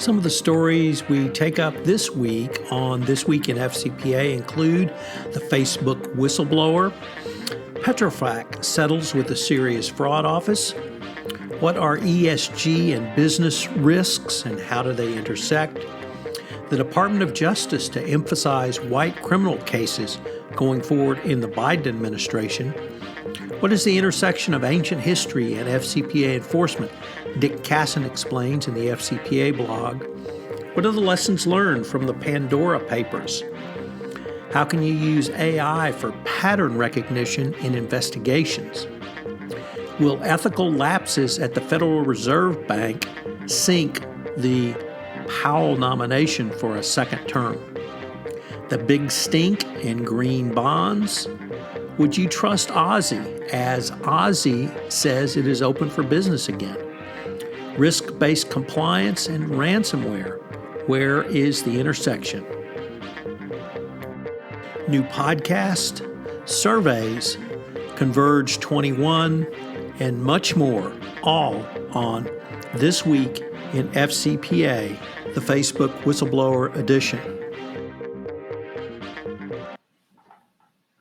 Some of the stories we take up this week on This Week in FCPA include the Facebook whistleblower, Petrofac settles with a serious fraud office, what are ESG and business risks and how do they intersect, the Department of Justice to emphasize white criminal cases going forward in the Biden administration, what is the intersection of ancient history and FCPA enforcement? Dick Casson explains in the FCPA blog. What are the lessons learned from the Pandora Papers? How can you use AI for pattern recognition in investigations? Will ethical lapses at the Federal Reserve Bank sink the Powell nomination for a second term? The big stink in green bonds? Would you trust Aussie as Aussie says it is open for business again? Risk-based compliance and ransomware. Where is the intersection? New podcast, surveys, Converge 21, and much more, all on This Week in FCPA, the Facebook Whistleblower Edition.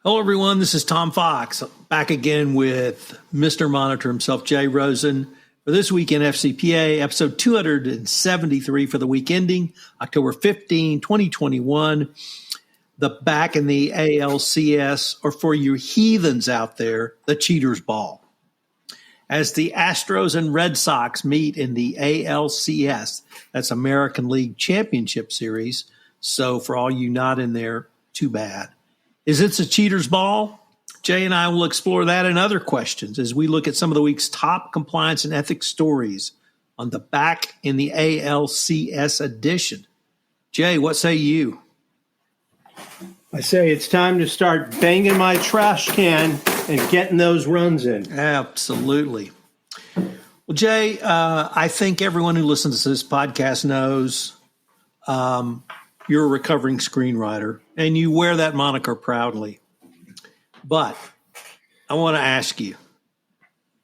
Hello, everyone. This is Tom Fox, back again with Mr. Monitor himself, Jay Rosen, for This Week in FCPA, episode 273 for the week ending October 15, 2021. The back in the ALCS, or for you heathens out there, the Cheaters Ball. As the Astros and Red Sox meet in the ALCS, that's American League Championship Series. So for all you not in there, too bad. Is it a cheater's ball? Jay and I will explore that and other questions as we look at some of the week's top compliance and ethics stories on the back in the ALCS edition. Jay, what say you? I say it's time to start banging my trash can and getting those runs in. Absolutely. Well, Jay, I think everyone who listens to this podcast knows you're a recovering screenwriter, and you wear that moniker proudly. But I want to ask you,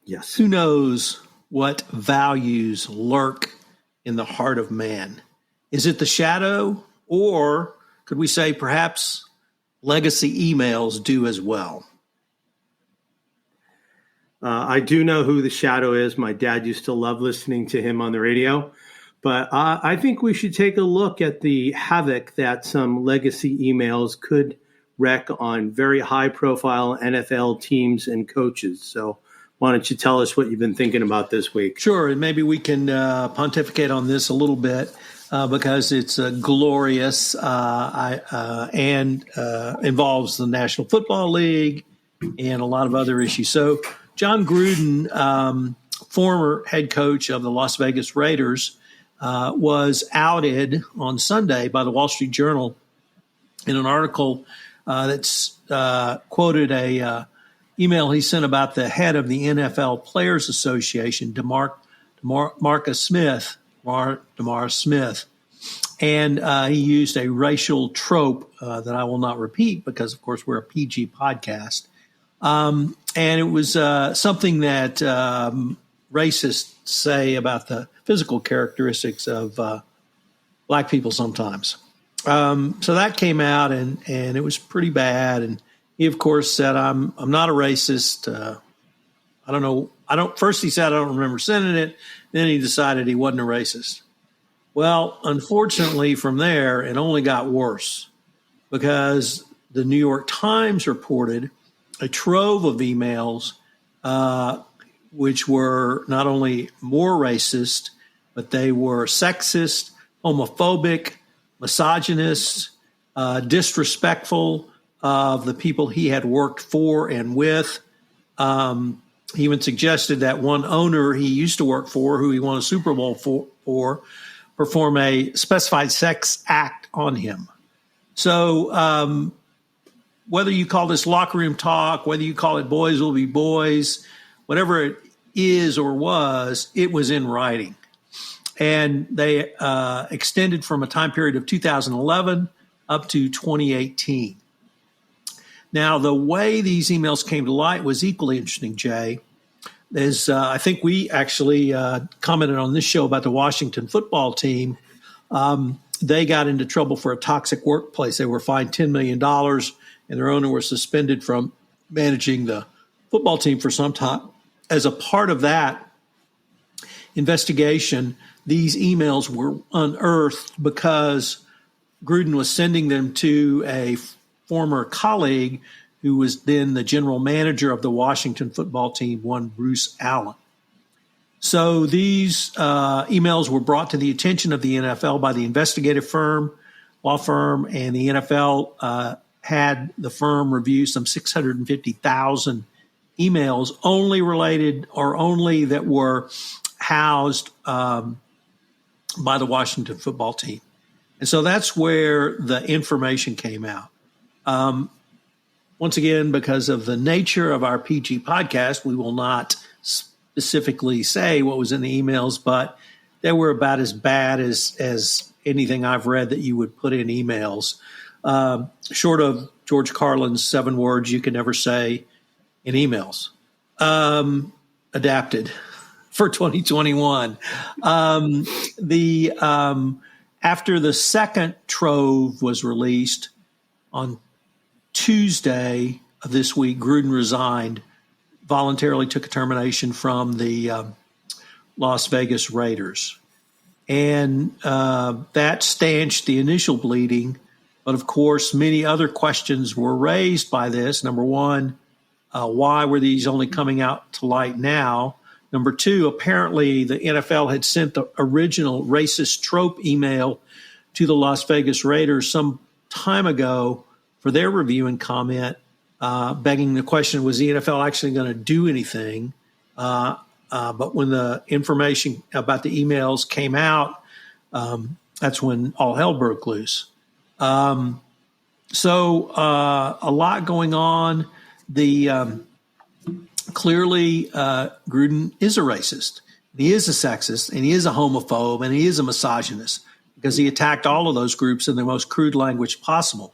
yes, who knows what values lurk in the heart of man? Is it the shadow, or could we say perhaps legacy emails do as well? I do know who the shadow is. My dad used to love listening to him on the radio. But I think we should take a look at the havoc that some legacy emails could wreak on very high-profile NFL teams and coaches. So why don't you tell us what you've been thinking about this week? Sure, and maybe we can pontificate on this a little bit because it's glorious and involves the National Football League and a lot of other issues. So John Gruden, former head coach of the Las Vegas Raiders, was outed on Sunday by the Wall Street Journal in an article that's quoted a email he sent about the head of the NFL Players Association, DeMar Smith, and he used a racial trope that I will not repeat because, of course, we're a PG podcast. And it was something that racists say about the physical characteristics of black people sometimes. So that came out and it was pretty bad. And he, of course, said, I'm not a racist. I don't know. First he said, I don't remember sending it. Then he decided he wasn't a racist. Well, unfortunately from there, it only got worse because the New York Times reported a trove of emails, which were not only more racist, but they were sexist, homophobic, misogynist, disrespectful of the people he had worked for and with. He even suggested that one owner he used to work for, who he won a Super Bowl for perform a specified sex act on him. So whether you call this locker room talk, whether you call it boys will be boys, whatever it is or was, it was in writing. And they extended from a time period of 2011 up to 2018. Now, the way these emails came to light was equally interesting, Jay. I think we actually commented on this show about the Washington football team They got into trouble for a toxic workplace. They were fined $10 million, and their owner was suspended from managing the football team for some time. As a part of that investigation, these emails were unearthed because Gruden was sending them to a former colleague who was then the general manager of the Washington football team, one Bruce Allen. So these emails were brought to the attention of the NFL by the investigative law firm, and the NFL had the firm review some 650,000 emails only related or only that were housed by the Washington football team. And so that's where the information came out. Once again, because of the nature of our PG podcast, we will not specifically say what was in the emails, but they were about as bad as anything I've read that you would put in emails. Short of George Carlin's 7 words you can never say in emails. Adapted for 2021. After the second trove was released on Tuesday of this week, Gruden resigned, voluntarily took a termination from the Las Vegas Raiders. And that stanched the initial bleeding. But, of course, many other questions were raised by this. Number one, why were these only coming out to light now? Number two, apparently the NFL had sent the original racist trope email to the Las Vegas Raiders some time ago for their review and comment, begging the question, was the NFL actually going to do anything? But when the information about the emails came out, that's when all hell broke loose. So a lot going on. Clearly, Gruden is a racist, and he is a sexist, and he is a homophobe, and he is a misogynist because he attacked all of those groups in the most crude language possible.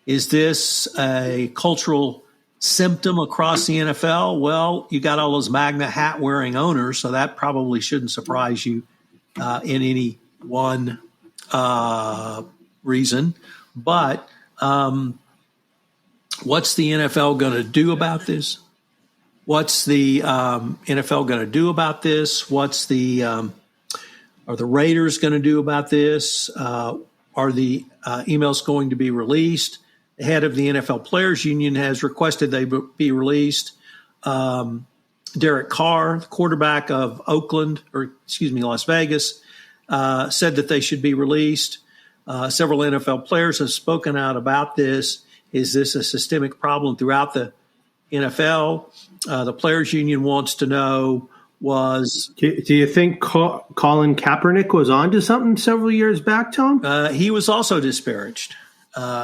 Is this a cultural symptom across the NFL? Well, you got all those MAGA hat-wearing owners, so that probably shouldn't surprise you in any one reason. But what's the NFL going to do about this? What's the NFL going to do about this? What's are the Raiders going to do about this? Are the emails going to be released? The head of the NFL Players Union has requested they be released. Derek Carr, the quarterback of Las Vegas, said that they should be released. Several NFL players have spoken out about this. Is this a systemic problem throughout the NFL? The Players Union wants to know do you think Colin Kaepernick was onto something several years back, Tom? He was also disparaged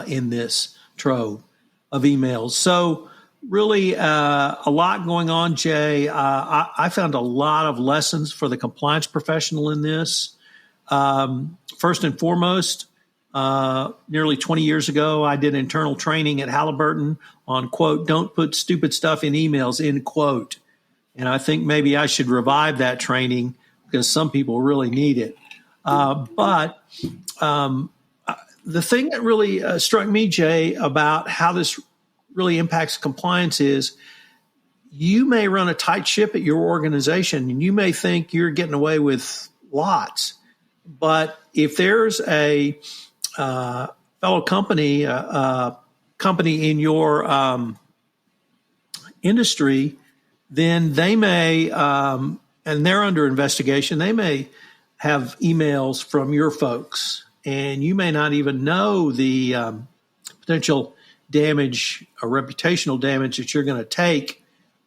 in this trove of emails. So really a lot going on, Jay. I found a lot of lessons for the compliance professional in this. First and foremost, nearly 20 years ago, I did internal training at Halliburton on, quote, don't put stupid stuff in emails, end quote. And I think maybe I should revive that training because some people really need it. But the thing that really struck me, Jay, about how this really impacts compliance is you may run a tight ship at your organization and you may think you're getting away with lots. But if there's a fellow company, company in your industry, then they may, and they're under investigation, they may have emails from your folks, and you may not even know the potential damage or reputational damage that you're going to take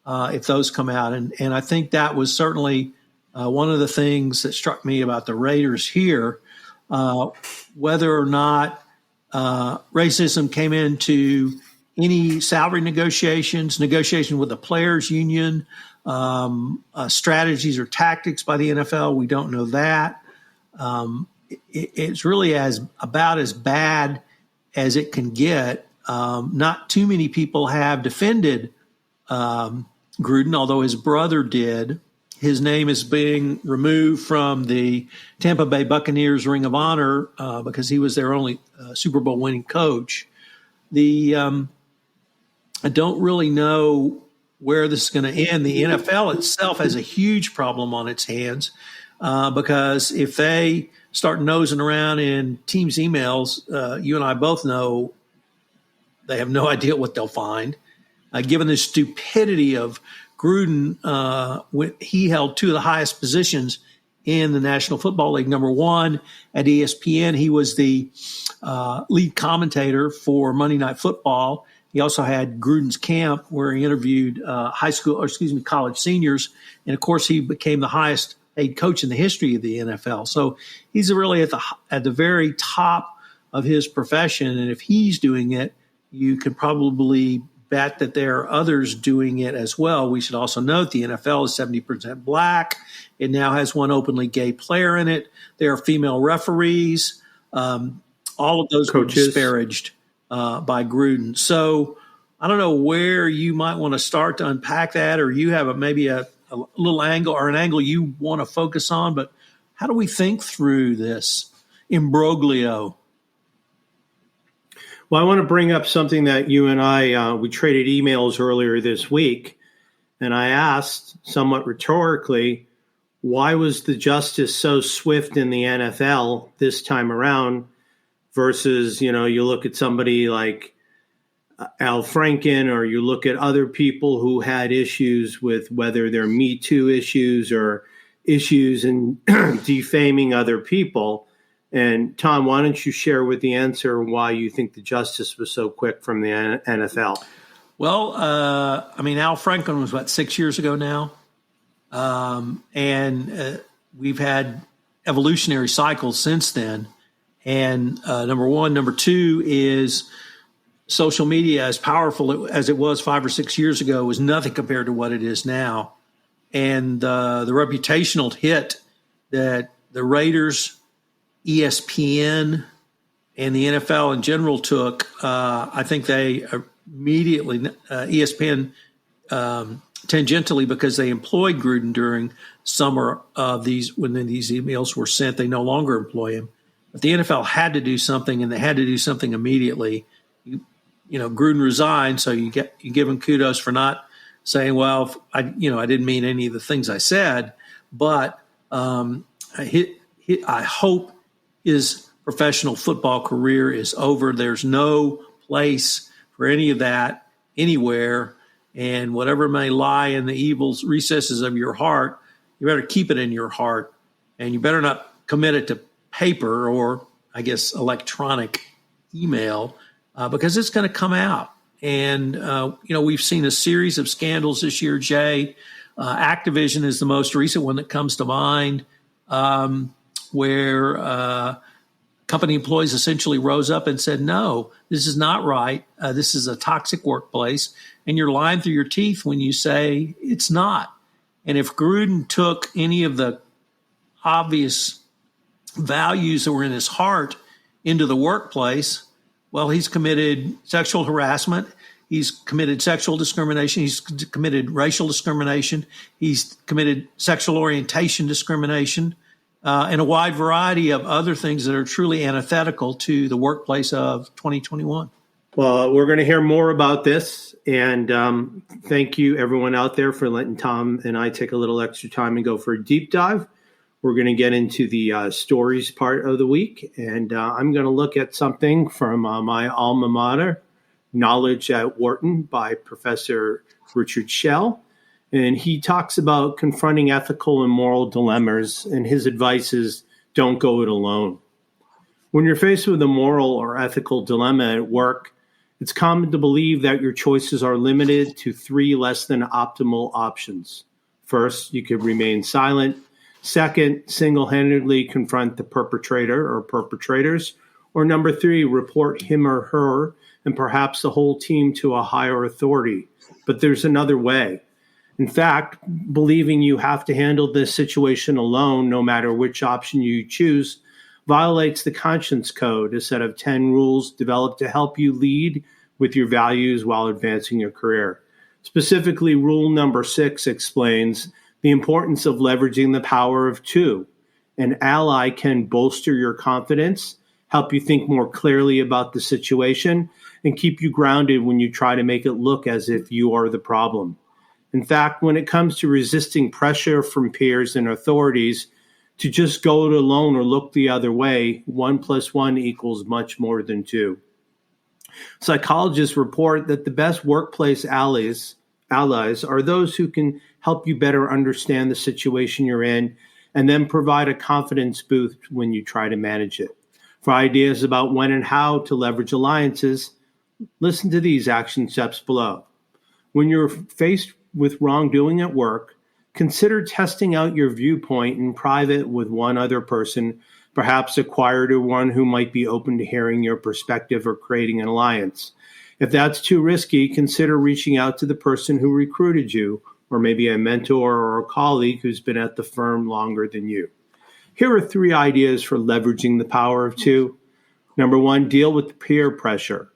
if those come out. And I think that was certainly one of the things that struck me about the Raiders here, whether or not racism came into any salary negotiations with the players union, strategies or tactics by the NFL. We don't know that. It's really about as bad as it can get. Not too many people have defended Gruden, although his brother did. his name is being removed from the Tampa Bay Buccaneers Ring of Honor because he was their only Super Bowl winning coach. I don't really know where this is going to end. The NFL itself has a huge problem on its hands because if they start nosing around in teams' emails, you and I both know they have no idea what they'll find. Given the stupidity of Gruden, he held two of the highest positions in the National Football League. Number one, at ESPN, he was the lead commentator for Monday Night Football. He also had Gruden's Camp, where he interviewed college seniors. And, of course, he became the highest paid coach in the history of the NFL. So he's really at the very top of his profession. And if he's doing it, you could probably bet that there are others doing it as well. We should also note the NFL is 70% black. It now has one openly gay player in it. There are female referees. All of those coaches were disparaged by Gruden. So I don't know where you might want to start to unpack that, or you have maybe a little angle or an angle you want to focus on. But how do we think through this imbroglio? Well, I want to bring up something that you and I, we traded emails earlier this week, and I asked somewhat rhetorically, why was the justice so swift in the NFL this time around versus, you look at somebody like Al Franken, or you look at other people who had issues with whether they're Me Too issues or issues in defaming other people. And Tom, why don't you share with the answer why you think the justice was so quick from the NFL? Well, Al Franken was 6 years ago now. And we've had evolutionary cycles since then. And number one. Number two is social media, as powerful as it was 5 or 6 years ago, was nothing compared to what it is now. And the reputational hit that the Raiders, ESPN, and the NFL in general took, I think they immediately, ESPN tangentially, because they employed Gruden during summer of when these emails were sent, they no longer employ him. But the NFL had to do something, and they had to do something immediately. Gruden resigned, so you give him kudos for not saying, well, I didn't mean any of the things I said, but I hope his professional football career is over. There's no place for any of that anywhere. And whatever may lie in the evil recesses of your heart, you better keep it in your heart. And you better not commit it to paper or, I guess, electronic email because it's going to come out. And, we've seen a series of scandals this year, Jay. Activision is the most recent one that comes to mind. Where company employees essentially rose up and said, no, this is not right. This is a toxic workplace. And you're lying through your teeth when you say it's not. And if Gruden took any of the obvious values that were in his heart into the workplace, well, he's committed sexual harassment. He's committed sexual discrimination. He's committed racial discrimination. He's committed sexual orientation discrimination. And a wide variety of other things that are truly antithetical to the workplace of 2021. Well, we're going to hear more about this. And thank you, everyone out there, for letting Tom and I take a little extra time and go for a deep dive. We're going to get into the stories part of the week. And I'm going to look at something from my alma mater, Knowledge at Wharton, by Professor Richard Schell. And he talks about confronting ethical and moral dilemmas, and his advice is don't go it alone. When you're faced with a moral or ethical dilemma at work, it's common to believe that your choices are limited to 3 less than optimal options. First, you could remain silent. Second, single-handedly confront the perpetrator or perpetrators. Or number 3, report him or her and perhaps the whole team to a higher authority. But there's another way. In fact, believing you have to handle this situation alone, no matter which option you choose, violates the conscience code, a set of 10 rules developed to help you lead with your values while advancing your career. Specifically, rule number 6 explains The importance of leveraging the power of two. An ally can bolster your confidence, help you think more clearly about the situation, and keep you grounded when you try to make it look as if you are the problem. In fact, when it comes to resisting pressure from peers and authorities to just go it alone or look the other way, 1 + 1 equals much more than 2. Psychologists report that the best workplace allies are those who can help you better understand the situation you're in and then provide a confidence boost when you try to manage it. For ideas about when and how to leverage alliances, listen to these action steps below. When you're faced with wrongdoing at work, consider testing out your viewpoint in private with one other person, perhaps acquire to one who might be open to hearing your perspective or creating an alliance. If that's too risky, consider reaching out to the person who recruited you, or maybe a mentor or a colleague who's been at the firm longer than you. Here are 3 ideas for leveraging the power of two. Number 1, deal with peer pressure.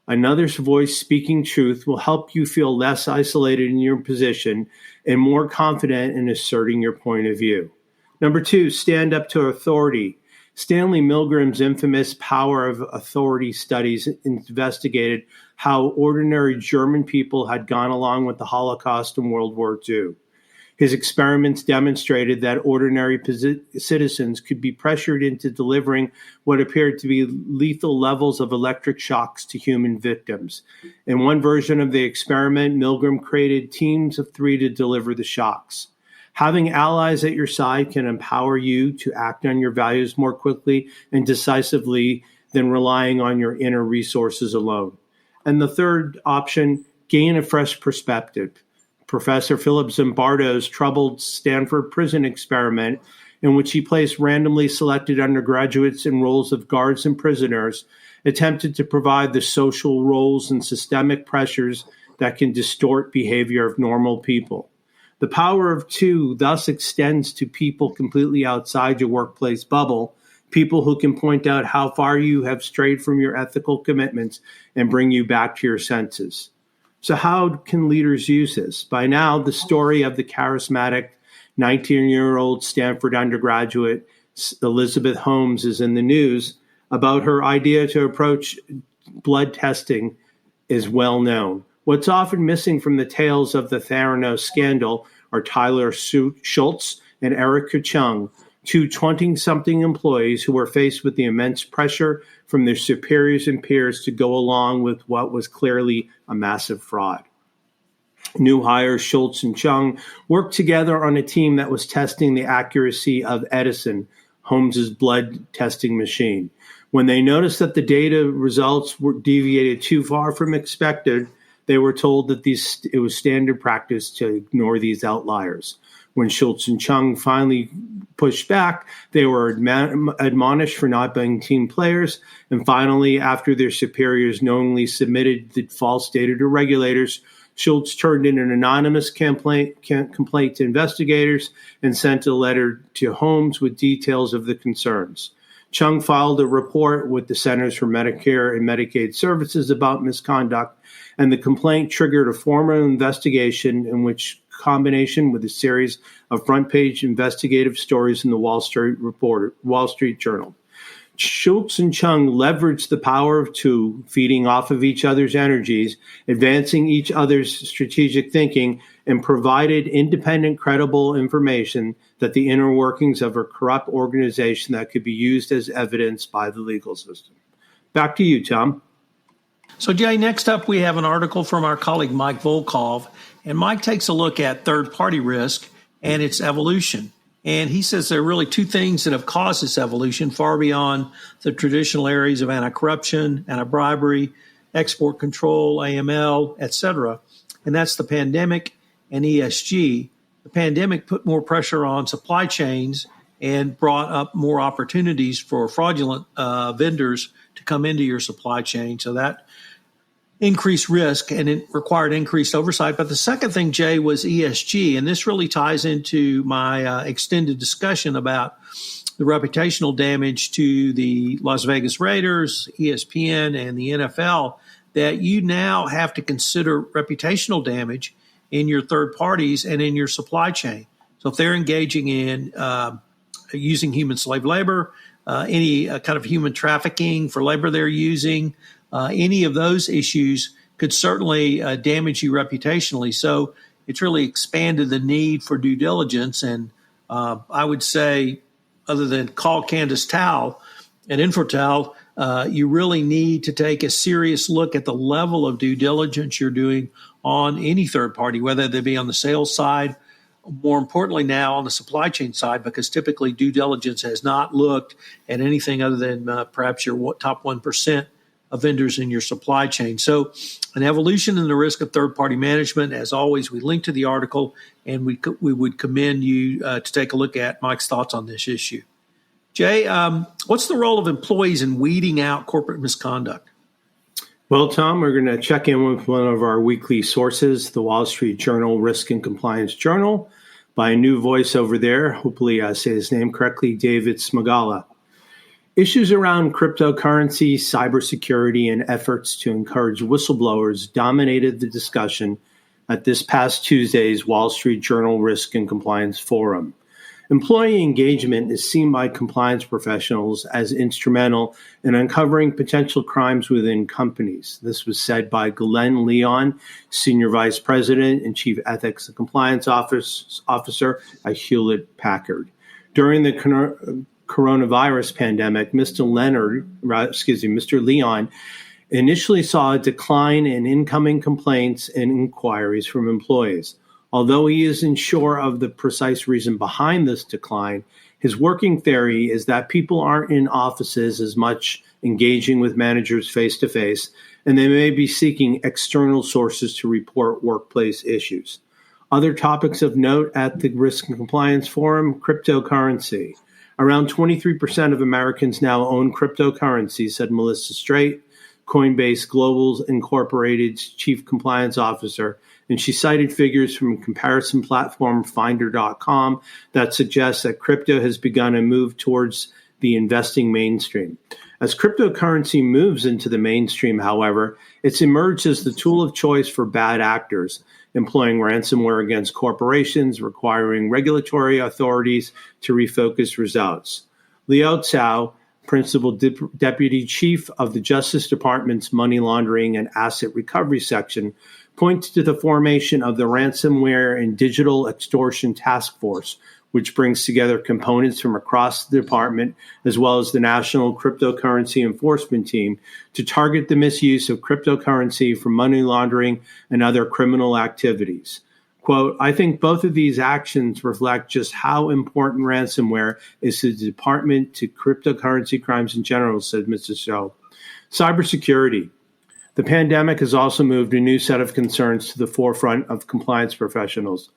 Another's voice speaking truth will help you feel less isolated in your position and more confident in asserting your point of view. Number 2, stand up to authority. Stanley Milgram's infamous Power of Authority studies investigated how ordinary German people had gone along with the Holocaust and World War II. His experiments demonstrated that ordinary citizens could be pressured into delivering what appeared to be lethal levels of electric shocks to human victims. In one version of the experiment, Milgram created teams of 3 to deliver the shocks. Having allies at your side can empower you to act on your values more quickly and decisively than relying on your inner resources alone. And the third option, gain a fresh perspective. Professor Philip Zimbardo's troubled Stanford prison experiment, in which he placed randomly selected undergraduates in roles of guards and prisoners, attempted to provide the social roles and systemic pressures that can distort behavior of normal people. The power of two thus extends to people completely outside your workplace bubble, people who can point out how far you have strayed from your ethical commitments and bring you back to your senses. So how can leaders use this? By now, the story of the charismatic 19-year-old Stanford undergraduate Elizabeth Holmes is in the news. About her idea to approach blood testing is well known. What's often missing from the tales of the Theranos scandal are Tyler Schultz and Erica Chung, 2 20-something employees who were faced with the immense pressure from their superiors and peers to go along with what was clearly a massive fraud. New hires Schultz and Chung worked together on a team that was testing the accuracy of Edison, Holmes's blood testing machine. When they noticed that the data results were deviated too far from expected, they were told that it was standard practice to ignore these outliers. When Schultz and Chung finally pushed back, they were admonished for not being team players. And finally, after their superiors knowingly submitted the false data to regulators, Schultz turned in an anonymous complaint to investigators and sent a letter to Holmes with details of the concerns. Chung filed a report with the Centers for Medicare and Medicaid Services about misconduct, and the complaint triggered a formal investigation in which combination with a series of front-page investigative stories in the Wall Street Journal. Schultz and Chung leveraged the power of two, feeding off of each other's energies, advancing each other's strategic thinking, and provided independent, credible information that the inner workings of a corrupt organization that could be used as evidence by the legal system. Back to you, Tom. So, Jay, next up we have an article from our colleague Mike Volkov, and Mike takes a look at third-party risk and its evolution. And he says there are really 2 things that have caused this evolution far beyond the traditional areas of anti-corruption, anti-bribery, export control, AML, et cetera. And that's the pandemic and ESG. The pandemic put more pressure on supply chains and brought up more opportunities for fraudulent vendors to come into your supply chain. So that increased risk and it required increased oversight. But the second thing, Jay, was ESG. And this really ties into my extended discussion about the reputational damage to the Las Vegas Raiders, ESPN, and the NFL, that you now have to consider reputational damage in your third parties and in your supply chain. So if they're engaging in using human slave labor, any kind of human trafficking for labor they're using, any of those issues could certainly damage you reputationally. So it's really expanded the need for due diligence. And I would say, other than call Candace Towle at Infotel, you really need to take a serious look at the level of due diligence you're doing on any third party, whether they be on the sales side, more importantly now on the supply chain side, because typically due diligence has not looked at anything other than perhaps your top 1% of vendors in your supply chain. So an evolution in the risk of third-party management. As always, we link to the article, and we would commend you to take a look at Mike's thoughts on this issue. Jay, what's the role of employees in weeding out corporate misconduct? Well, Tom, we're going to check in with one of our weekly sources, the Wall Street Journal Risk and Compliance Journal, by a new voice over there. Hopefully I say his name correctly, David Smagalla. Issues around cryptocurrency, cybersecurity, and efforts to encourage whistleblowers dominated the discussion at this past Tuesday's Wall Street Journal Risk and Compliance Forum. Employee engagement is seen by compliance professionals as instrumental in uncovering potential crimes within companies. This was said by Glenn Leon, Senior Vice President and Chief Ethics and Compliance Officer at Hewlett-Packard. During the coronavirus pandemic, Mr. Leon initially saw a decline in incoming complaints and inquiries from employees. Although he isn't sure of the precise reason behind this decline, his working theory is that people aren't in offices as much engaging with managers face-to-face, and they may be seeking external sources to report workplace issues. Other topics of note at the Risk and Compliance Forum: cryptocurrency. Around 23% of Americans now own cryptocurrency, said Melissa Straight, Coinbase Global's Incorporated's Chief Compliance Officer, and she cited figures from comparison platform Finder.com that suggests that crypto has begun a move towards the investing mainstream. As cryptocurrency moves into the mainstream, however, it's emerged as the tool of choice for bad actors, employing ransomware against corporations, requiring regulatory authorities to refocus results. Lloydettte, Principal Deputy Chief of the Justice Department's Money Laundering and Asset Recovery Section, points to the formation of the Ransomware and Digital Extortion Task Force, which brings together components from across the department, as well as the National Cryptocurrency Enforcement Team, to target the misuse of cryptocurrency for money laundering and other criminal activities. Quote, I think both of these actions reflect just how important ransomware is to the department to cryptocurrency crimes in general, said Mr. Stowe. Cybersecurity. The pandemic has also moved a new set of concerns to the forefront of compliance professionals.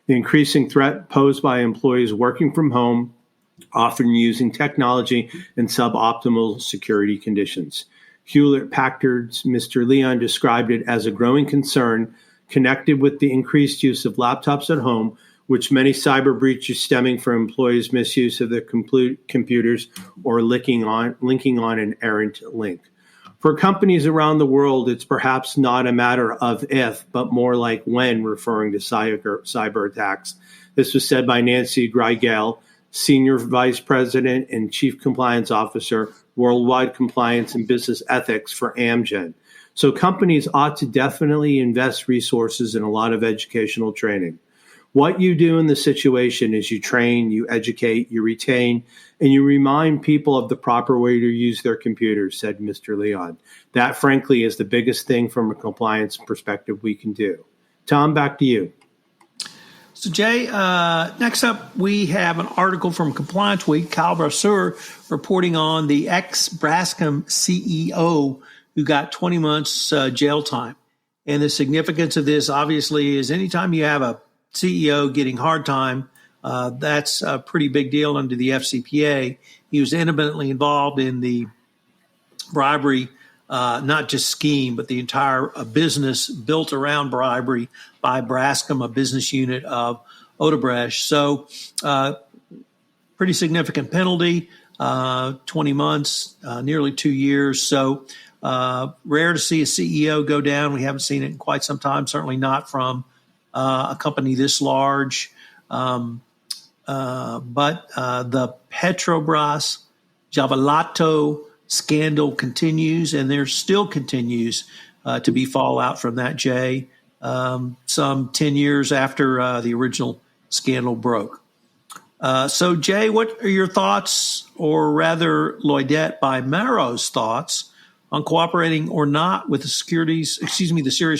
The increasing threat posed by employees working from home, often using technology in suboptimal security conditions. Hewlett-Packard's Mr. Leon described it as a growing concern connected with the increased use of laptops at home, which many cyber breaches stemming from employees' misuse of their computers or linking on an errant link. For companies around the world, it's perhaps not a matter of if, but more like when, referring to cyber attacks. This was said by Nancy Greigel, Senior Vice President and Chief Compliance Officer, Worldwide Compliance and Business Ethics for Amgen. So companies ought to definitely invest resources in a lot of educational training. What you do in the situation is you train, you educate, you retain, and you remind people of the proper way to use their computers, said Mr. Leon. That, frankly, is the biggest thing from a compliance perspective we can do. Tom, back to you. So, Jay, next up, we have an article from Compliance Week, Kyle Brasseur, reporting on the ex-Braskem CEO who got 20 months jail time. And the significance of this, obviously, is anytime you have a CEO getting hard time, that's a pretty big deal under the FCPA. He was intimately involved in the bribery, not just scheme, but the entire business built around bribery by Braskem, a business unit of Odebrecht. So pretty significant penalty, 20 months, nearly 2 years. So rare to see a CEO go down. We haven't seen it in quite some time, certainly not from a company this large. but the Petrobras Javalato scandal continues, and there still continues to be fallout from that, Jay, some 10 years after the original scandal broke. So, Jay, what are your thoughts, or rather Lloydettte Bai-Marrow's thoughts, on cooperating or not with the Serious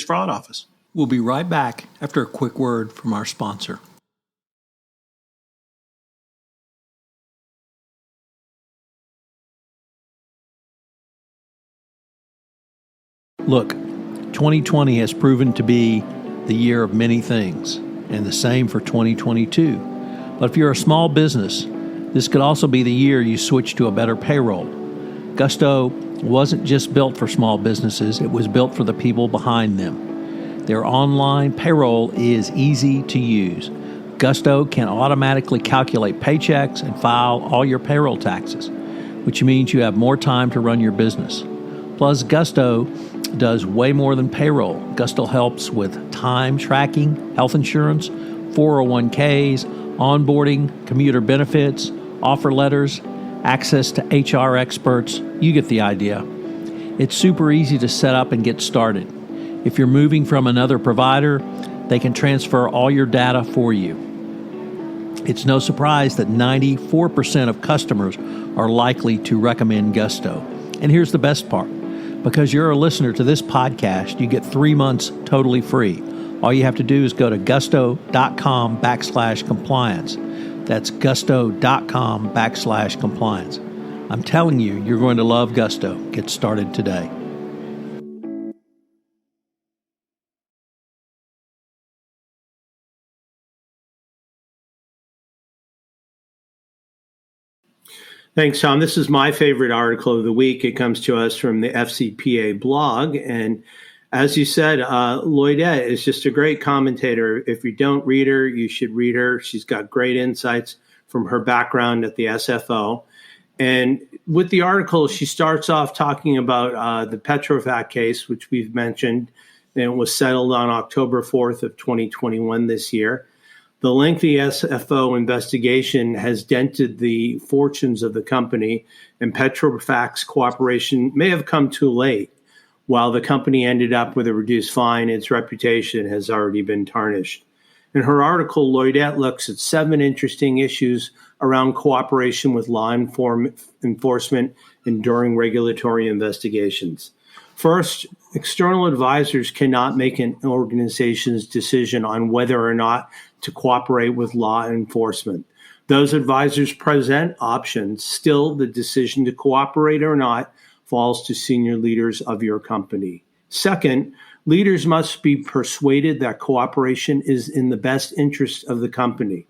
Fraud Office? We'll be right back after a quick word from our sponsor. Look, 2020 has proven to be the year of many things, and the same for 2022. But if you're a small business, this could also be the year you switch to a better payroll. Gusto wasn't just built for small businesses, it was built for the people behind them. Their online payroll is easy to use. Gusto can automatically calculate paychecks and file all your payroll taxes, which means you have more time to run your business. Plus, Gusto does way more than payroll. Gusto helps with time tracking, health insurance, 401ks, onboarding, commuter benefits, offer letters, access to HR experts. You get the idea. It's super easy to set up and get started. If you're moving from another provider, they can transfer all your data for you. It's no surprise that 94% of customers are likely to recommend Gusto. And here's the best part. Because you're a listener to this podcast, you get 3 months totally free. All you have to do is go to gusto.com/compliance. That's gusto.com/compliance. I'm telling you, you're going to love Gusto. Get started today. Thanks, Tom. This is my favorite article of the week. It comes to us from the FCPA blog. And as you said, Lloydettte is just a great commentator. If you don't read her, you should read her. She's got great insights from her background at the SFO. And with the article, she starts off talking about the Petrovac case, which we've mentioned, and it was settled on October 4th of 2021 this year. The lengthy SFO investigation has dented the fortunes of the company, and Petrovac's cooperation may have come too late. While the company ended up with a reduced fine, its reputation has already been tarnished. In her article, Lloydettte looks at 7 interesting issues around cooperation with law enforcement and during regulatory investigations. First, external advisors cannot make an organization's decision on whether or not to cooperate with law enforcement. Those advisors present options. Still, the decision to cooperate or not falls to senior leaders of your company. Second, leaders must be persuaded that cooperation is in the best interest of the company.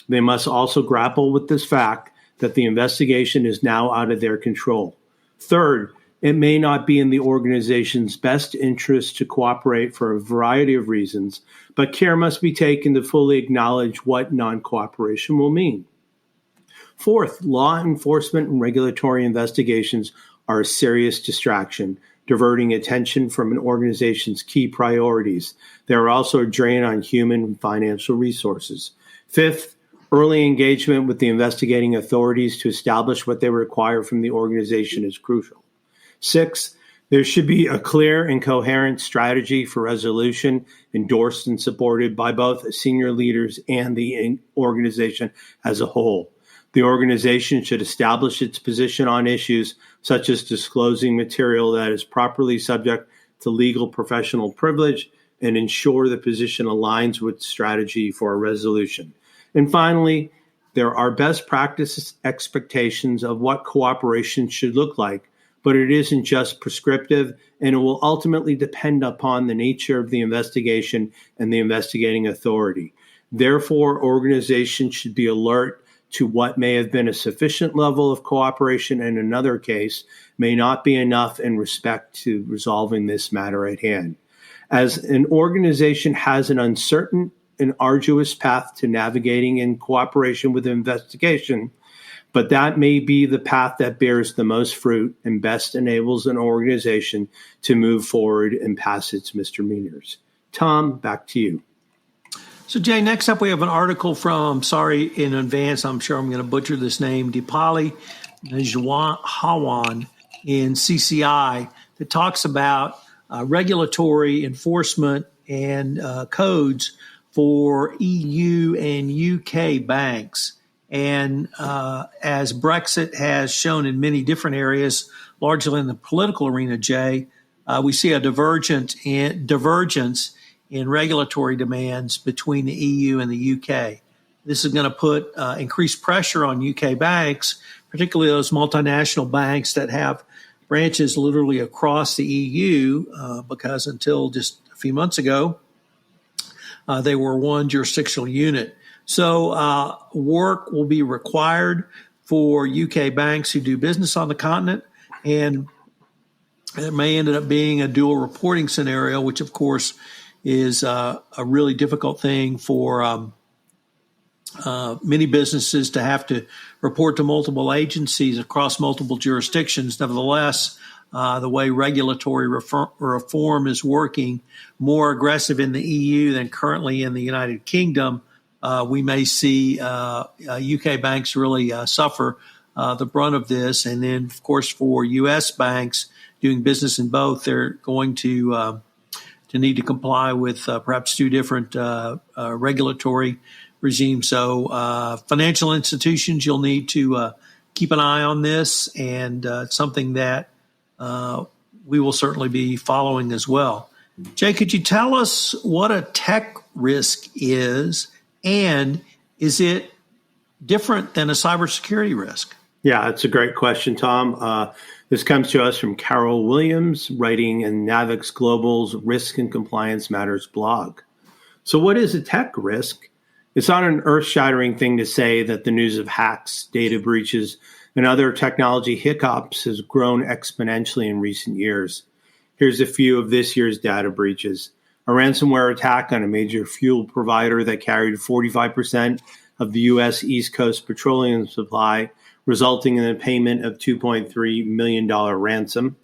They must also grapple with this fact that the investigation is now out of their control. Third, it may not be in the organization's best interest to cooperate for a variety of reasons, but care must be taken to fully acknowledge what non-cooperation will mean. Fourth, law enforcement and regulatory investigations are a serious distraction, diverting attention from an organization's key priorities. They are also a drain on human and financial resources. Fifth, early engagement with the investigating authorities to establish what they require from the organization is crucial. Sixth, there should be a clear and coherent strategy for resolution endorsed and supported by both senior leaders and the organization as a whole. The organization should establish its position on issues such as disclosing material that is properly subject to legal professional privilege and ensure the position aligns with strategy for a resolution. And finally, there are best practice expectations of what cooperation should look like, but it isn't just prescriptive, and it will ultimately depend upon the nature of the investigation and the investigating authority. Therefore, organizations should be alert to what may have been a sufficient level of cooperation in another case may not be enough in respect to resolving this matter at hand. As an organization has an uncertain and arduous path to navigating in cooperation with investigation, but that may be the path that bears the most fruit and best enables an organization to move forward and pass its misdemeanors. Tom, back to you. So, Jay, next up we have an article from, sorry in advance, I'm sure I'm going to butcher this name, Deepali Nijhawan in CCI that talks about regulatory enforcement and codes for EU and UK banks. And as Brexit has shown in many different areas, largely in the political arena, Jay, we see a divergence in regulatory demands between the EU and the UK. This is going to put increased pressure on UK banks, particularly those multinational banks that have branches literally across the EU, because until just a few months ago, they were one jurisdictional unit. So work will be required for UK banks who do business on the continent, and it may end up being a dual reporting scenario, which, of course, is a really difficult thing for many businesses to have to report to multiple agencies across multiple jurisdictions. Nevertheless, the way regulatory reform is working, more aggressive in the EU than currently in the United Kingdom, we may see UK banks really suffer the brunt of this. And then, of course, for U.S. banks doing business in both, they're going to need to comply with perhaps two different regulatory regimes. So financial institutions, you'll need to keep an eye on this, and it's something that we will certainly be following as well. Jay, could you tell us what a tech risk is, and is it different than a cybersecurity risk? Yeah, that's a great question, Tom. This comes to us from Carol Williams, writing in Navix Global's Risk and Compliance Matters blog. So what is a tech risk? It's not an earth-shattering thing to say that the news of hacks, data breaches, and other technology hiccups has grown exponentially in recent years. Here's a few of this year's data breaches. A ransomware attack on a major fuel provider that carried 45% of the U.S. East Coast petroleum supply, resulting in the payment of $2.3 million ransom.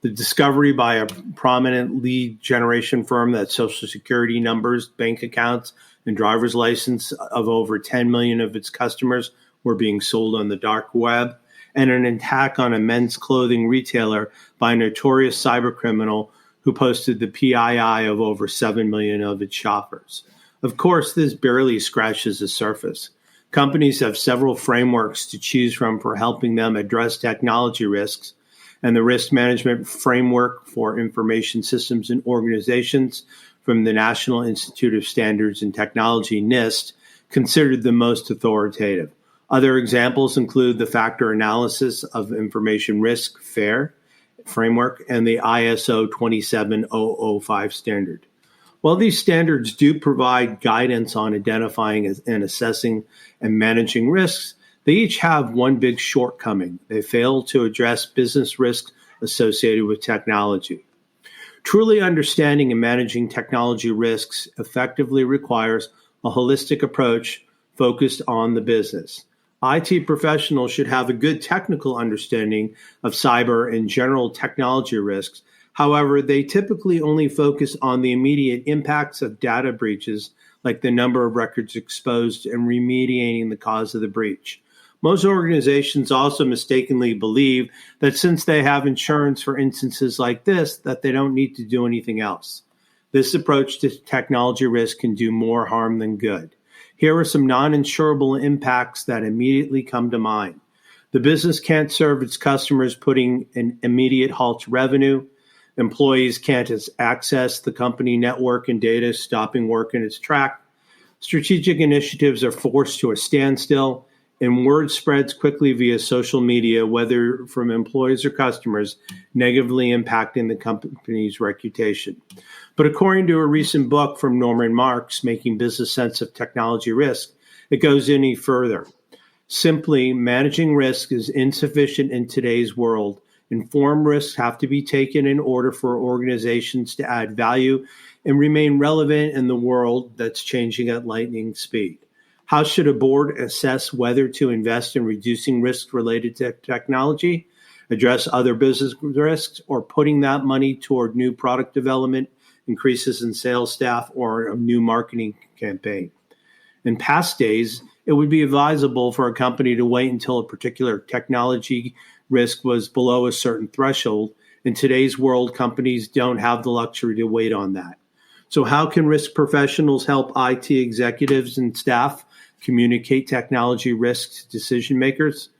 The discovery by a prominent lead generation firm that Social Security numbers, bank accounts, and driver's license of over 10 million of its customers were being sold on the dark web, and an attack on a men's clothing retailer by a notorious cybercriminal who posted the PII of over 7 million of its shoppers. Of course, this barely scratches the surface. Companies have several frameworks to choose from for helping them address technology risks, and the risk management framework for information systems and organizations from the National Institute of Standards and Technology, NIST, considered the most authoritative. Other examples include the Factor Analysis of Information Risk FAIR framework and the ISO 27005 standard. While these standards do provide guidance on identifying and assessing and managing risks, they each have one big shortcoming. They fail to address business risks associated with technology. Truly understanding and managing technology risks effectively requires a holistic approach focused on the business. IT professionals should have a good technical understanding of cyber and general technology risks. However, they typically only focus on the immediate impacts of data breaches, like the number of records exposed and remediating the cause of the breach. Most organizations also mistakenly believe that since they have insurance for instances like this, that they don't need to do anything else. This approach to technology risk can do more harm than good. Here are some non-insurable impacts that immediately come to mind. The business can't serve its customers, putting an immediate halt to revenue. Employees can't access the company network and data, stopping work in its track. Strategic initiatives are forced to a standstill, and word spreads quickly via social media, whether from employees or customers, negatively impacting the company's reputation. But according to a recent book from Norman Marks, Making Business Sense of Technology Risk, it goes any further. Simply, managing risk is insufficient in today's world. Informed risks have to be taken in order for organizations to add value and remain relevant in the world that's changing at lightning speed. How should a board assess whether to invest in reducing risks related to technology, address other business risks, or putting that money toward new product development, increases in sales staff, or a new marketing campaign. In past days, it would be advisable for a company to wait until a particular technology risk was below a certain threshold. In today's world, companies don't have the luxury to wait on that. So how can risk professionals help IT executives and staff communicate technology risks to decision makers?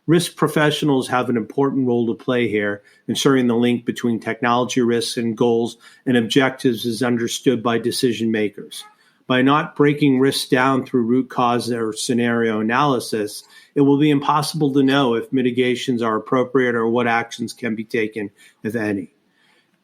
Risk professionals have an important role to play here, ensuring the link between technology risks and goals and objectives is understood by decision makers. By not breaking risks down through root cause or scenario analysis, it will be impossible to know if mitigations are appropriate or what actions can be taken, if any.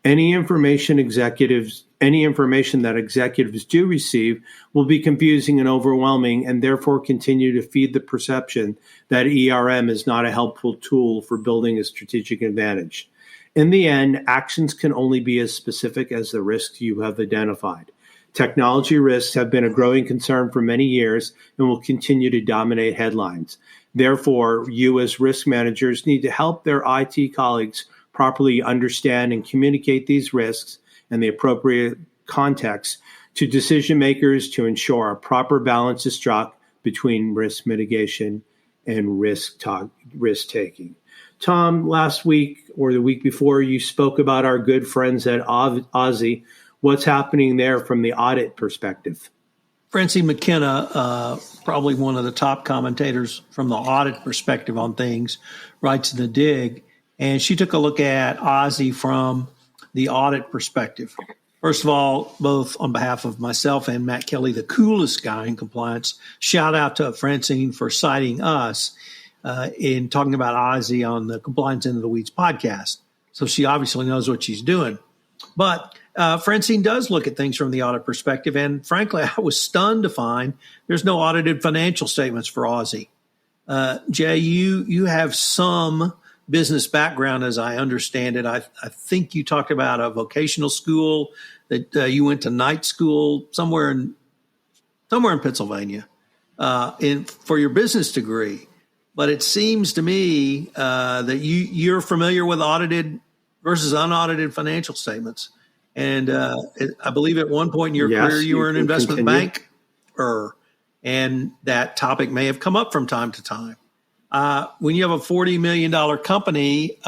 Any information that executives do receive will be confusing and overwhelming, and therefore continue to feed the perception that ERM is not a helpful tool for building a strategic advantage. In the end, actions can only be as specific as the risks you have identified. Technology risks have been a growing concern for many years and will continue to dominate headlines. Therefore, you as risk managers need to help their IT colleagues properly understand and communicate these risks and the appropriate context to decision makers to ensure a proper balance is struck between risk mitigation and risk taking. Tom, last week or the week before, you spoke about our good friends at Aussie. What's happening there from the audit perspective? Francine McKenna, probably one of the top commentators from the audit perspective on things, writes in the Dig. And she took a look at Aussie from the audit perspective. First of all, both on behalf of myself and Matt Kelly, the coolest guy in compliance, shout out to Francine for citing us in talking about Aussie on the Compliance Into the Weeds podcast. So she obviously knows what she's doing. But Francine does look at things from the audit perspective. And frankly, I was stunned to find there's no audited financial statements for Aussie. Jay, you have some business background, as I understand it. I think you talked about a vocational school that you went to night school somewhere in Pennsylvania for your business degree. But it seems to me that you're familiar with audited versus unaudited financial statements. And I believe at one point in your career you were an investment banker, and that topic may have come up from time to time. When you have a $40 million company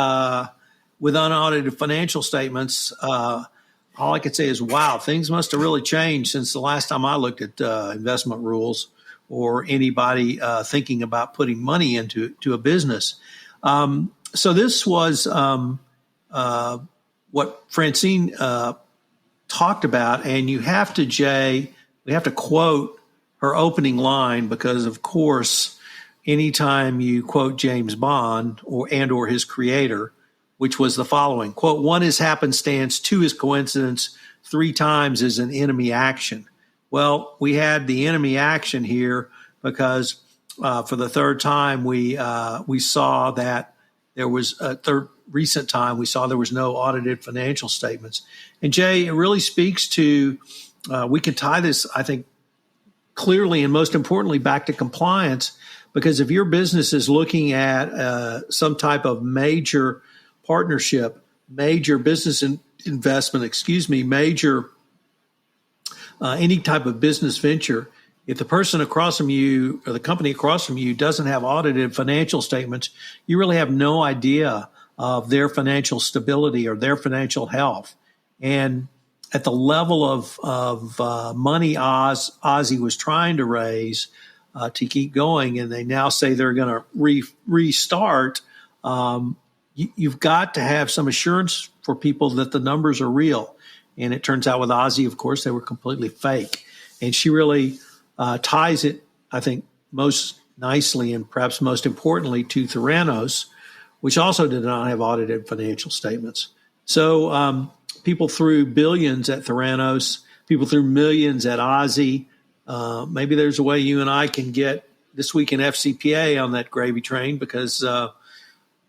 with unaudited financial statements, all I could say is, wow, things must have really changed since the last time I looked at investment rules or anybody thinking about putting money into a business. So this was what Francine talked about, and you have to, Jay, we have to quote her opening line because, of course, anytime you quote James Bond or his creator, which was the following, quote, 1 is happenstance, 2 is coincidence, 3 times is an enemy action. Well, we had the enemy action here because for the third time we saw that there was a recent time we saw there was no audited financial statements. And Jay, it really speaks to, we can tie this, I think, clearly and most importantly back to compliance, because if your business is looking at some type of major partnership, major business investment, major any type of business venture, if the person across from you or the company across from you doesn't have audited financial statements, you really have no idea of their financial stability or their financial health. And at the level of money Aussie was trying to raise to keep going, and they now say they're going to restart, you've got to have some assurance for people that the numbers are real. And it turns out with Aussie, of course, they were completely fake. And she really ties it, I think, most nicely and perhaps most importantly to Theranos, which also did not have audited financial statements. So people threw billions at Theranos, people threw millions at Aussie. Maybe there's a way you and I can get This Week in FCPA on that gravy train, because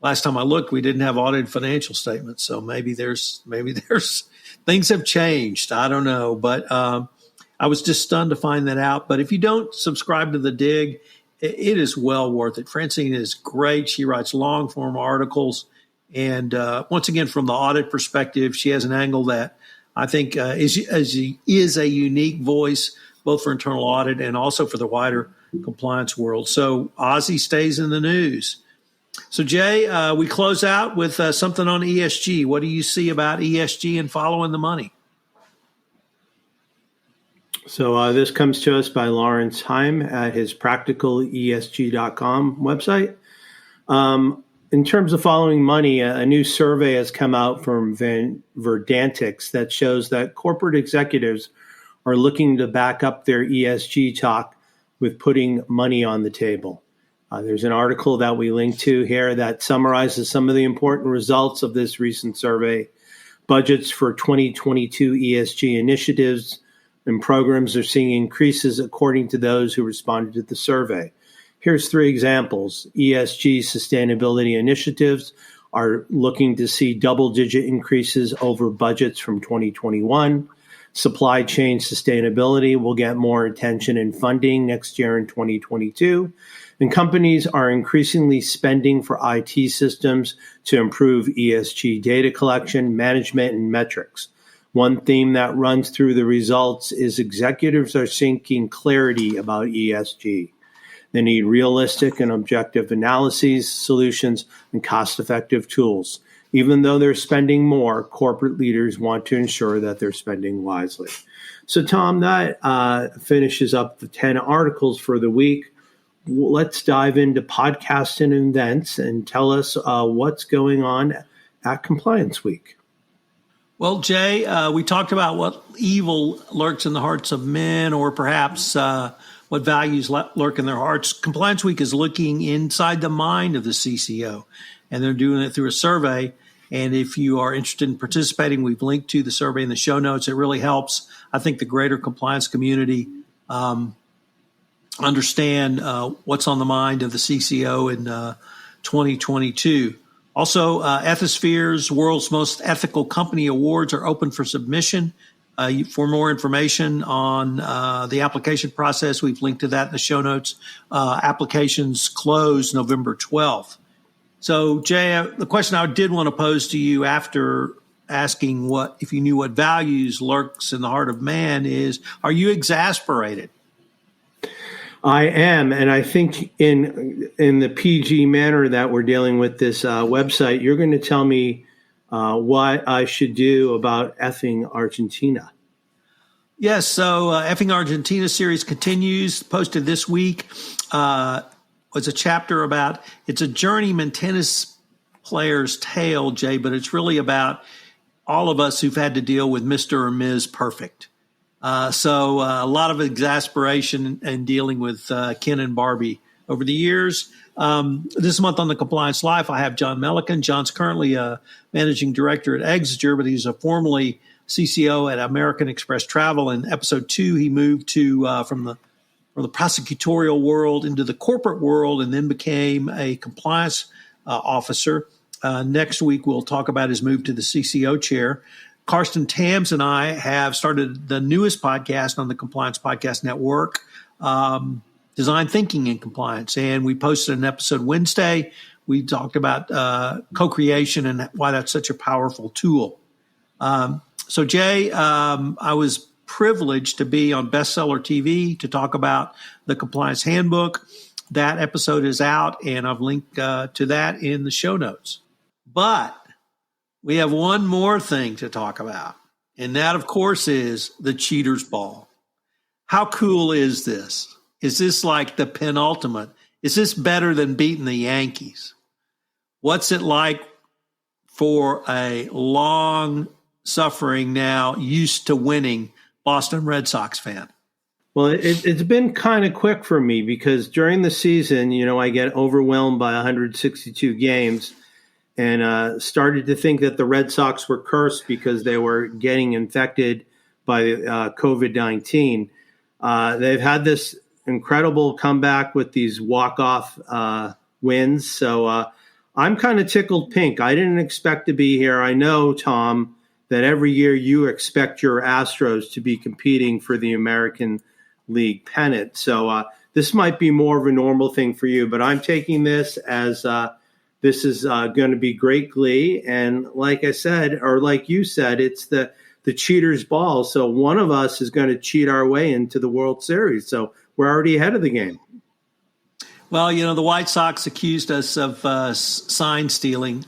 last time I looked, we didn't have audited financial statements. So maybe there's things have changed. I don't know, but I was just stunned to find that out. But if you don't subscribe to the Dig, it is well worth it. Francine is great. She writes long form articles. And once again, from the audit perspective, she has an angle that I think is a unique voice both for internal audit and also for the wider compliance world. So Ozzy stays in the news. So Jay, we close out with something on ESG. What do you see about ESG and following the money? So this comes to us by Lawrence Heim at his practicalesg.com website. In terms of following money, a new survey has come out from Verdantix that shows that corporate executives are looking to back up their ESG talk with putting money on the table. There's an article that we link to here that summarizes some of the important results of this recent survey. Budgets for 2022 ESG initiatives and programs are seeing increases according to those who responded to the survey. Here's 3 examples. ESG sustainability initiatives are looking to see double-digit increases over budgets from 2021. Supply chain sustainability will get more attention and funding next year in 2022. And companies are increasingly spending for IT systems to improve ESG data collection, management, and metrics. One theme that runs through the results is executives are seeking clarity about ESG. They need realistic and objective analyses, solutions, and cost-effective tools. Even though they're spending more, corporate leaders want to ensure that they're spending wisely. So, Tom, that finishes up the 10 articles for the week. Let's dive into podcasts and events and tell us what's going on at Compliance Week. Well, Jay, we talked about what evil lurks in the hearts of men, or perhaps what values lurk in their hearts. Compliance Week is looking inside the mind of the CCO, and they're doing it through a survey. And if you are interested in participating, we've linked to the survey in the show notes. It really helps, I think, the greater compliance community understand what's on the mind of the CCO in 2022. Also, Ethisphere's World's Most Ethical Company Awards are open for submission. For more information on the application process, we've linked to that in the show notes. Applications close November 12th. So, Jay, the question I did want to pose to you after asking if you knew what values lurks in the heart of man is, are you exasperated? I am, and I think in the PG manner that we're dealing with this website, you're going to tell me what I should do about effing Argentina. Yes, so effing Argentina series continues. Posted this week was a chapter about it's a journeyman tennis player's tale, Jay, but it's really about all of us who've had to deal with Mr. or Ms. Perfect. So a lot of exasperation in dealing with Ken and Barbie over the years. This month on the Compliance Life, I have John Milliken. John's currently a managing director at Exeter, but he's a formerly CCO at American Express Travel. In episode 2, he moved to from the prosecutorial world into the corporate world and then became a compliance officer. Next week, we'll talk about his move to the CCO chair. Karsten Tams and I have started the newest podcast on the Compliance Podcast Network, Design Thinking in Compliance. And we posted an episode Wednesday. We talked about co-creation and why that's such a powerful tool. So, Jay, I was privileged to be on Bestseller TV to talk about the Compliance Handbook. That episode is out, and I've linked to that in the show notes. But we have one more thing to talk about, and that, of course, is the Cheater's Ball. How cool is this? Is this like the penultimate? Is this better than beating the Yankees? What's it like for a long-suffering, now used to winning Boston Red Sox fan? Well, it's been kind of quick for me because during the season, I get overwhelmed by 162 games. And started to think that the Red Sox were cursed because they were getting infected by COVID-19. They've had this incredible comeback with these walk-off wins. So I'm kind of tickled pink. I didn't expect to be here. I know, Tom, that every year you expect your Astros to be competing for the American League pennant. So this might be more of a normal thing for you, but I'm taking this as this is going to be great glee. And like I said, or like you said, it's the the cheater's ball. So one of us is going to cheat our way into the World Series. So we're already ahead of the game. Well, the White Sox accused us of sign stealing.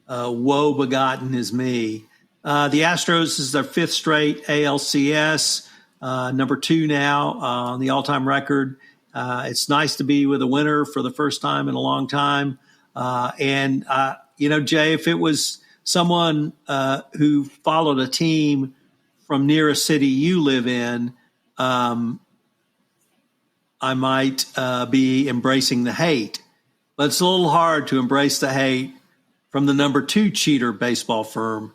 Woe begotten is me. The Astros is their fifth straight ALCS, number 2 now on the all-time record. It's nice to be with a winner for the first time in a long time. Jay, if it was someone who followed a team from near a city you live in, I might be embracing the hate. But it's a little hard to embrace the hate from the number 2 cheater baseball firm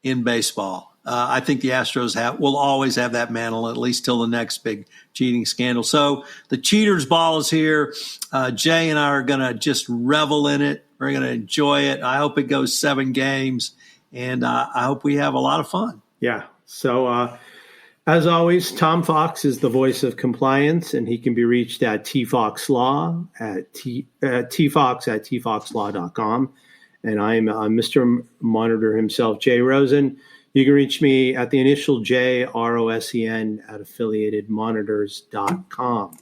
in baseball. I think the Astros will always have that mantle, at least till the next big cheating scandal. So the cheater's ball is here. Jay and I are going to just revel in it. We're going to enjoy it. I hope it goes 7 games, and I hope we have a lot of fun. Yeah. So as always, Tom Fox is the voice of compliance, and he can be reached at tfoxlaw at tfox@tfoxlaw.com. And I'm Mr. Monitor himself, Jay Rosen. You can reach me at the initial J, ROSEN, at affiliatedmonitors.com.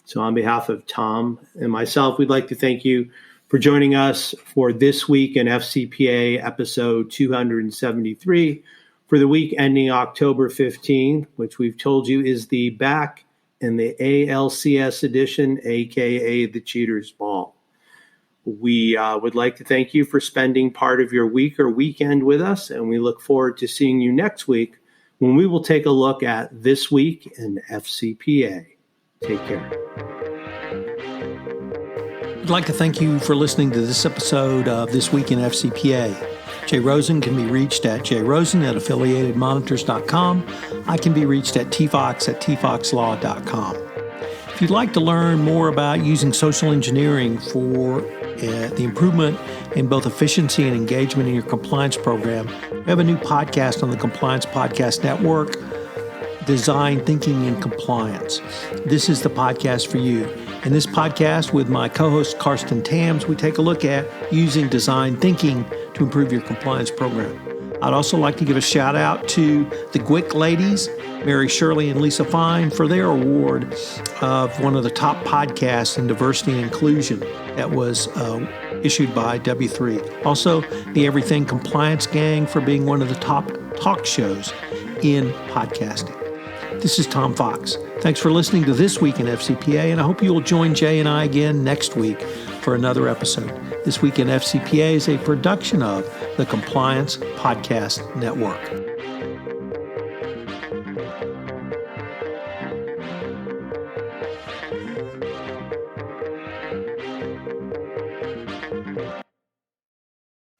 So on behalf of Tom and myself, we'd like to thank you for joining us for This Week in FCPA episode 273 for the week ending October 15th, which we've told you is the back in the ALCS edition, a.k.a. the Cheater's Ball. We would like to thank you for spending part of your week or weekend with us, and we look forward to seeing you next week when we will take a look at This Week in FCPA. Take care. I'd like to thank you for listening to this episode of This Week in FCPA. Jay Rosen can be reached at jrosen at affiliatedmonitors.com. I can be reached at tfox@tfoxlaw.com. If you'd like to learn more about using social engineering for the improvement in both efficiency and engagement in your compliance program, we have a new podcast on the Compliance Podcast Network, Design Thinking in Compliance. This is the podcast for you. In this podcast with my co-host Karsten Tams, we take a look at using design thinking to improve your compliance program. I'd also like to give a shout out to the GWIC ladies, Mary Shirley and Lisa Fine, for their award of one of the top podcasts in diversity and inclusion that was issued by W3. Also, the Everything Compliance Gang for being one of the top talk shows in podcasting. This is Tom Fox. Thanks for listening to This Week in FCPA, and I hope you will join Jay and I again next week for another episode. This Week in FCPA is a production of the Compliance Podcast Network.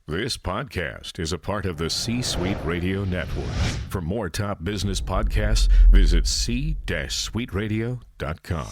This podcast is a part of the C-Suite Radio Network. For more top business podcasts, visit c-suiteradio.com.